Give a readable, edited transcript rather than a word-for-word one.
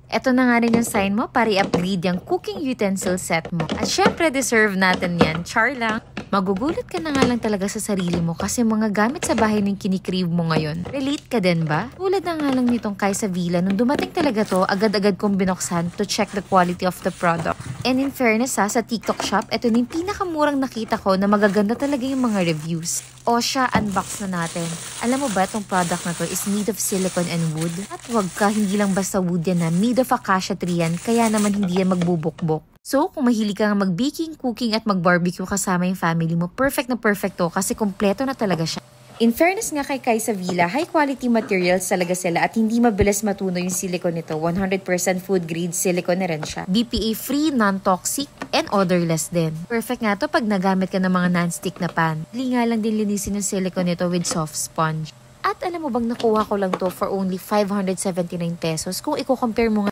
Eto na nga rin yung sign mo para i-upgrade yung cooking utensil set mo. At syempre, deserve natin yan. Char lang. Magugulat ka na nga lang talaga sa sarili mo kasi mga gamit sa bahay ng kinikrave mo ngayon. Relate ka din ba? Tulad na nga lang nitong Kaysa Villa, nung dumating talaga to, agad-agad kong binuksan to check the quality of the product. And in fairness sa TikTok shop, ito yung pinakamurang nakita ko na magaganda talaga yung mga reviews. O siya, unbox na natin. Alam mo ba itong product na to is made of silicone and wood? At wag ka, hindi lang basta wood yan na made of acacia tree yan, kaya naman hindi yan magbubukbok. So, kung mahilig ka nga mag-baking, cooking at mag-barbecue kasama yung family mo, perfect na perfect to kasi kompleto na talaga siya. In fairness nga kay Kaysa Villa, high quality materials talaga sila at hindi mabilis matuno yung silicone nito. 100% food grade silicone na rin siya. BPA free, non-toxic, and odorless din. Perfect nga to pag nagamit ka ng mga non-stick na pan. Hindi nga lang din linisin yung silicone nito with soft sponge. At alam mo bang nakuha ko lang to for only 579 pesos kung i-compare mo nga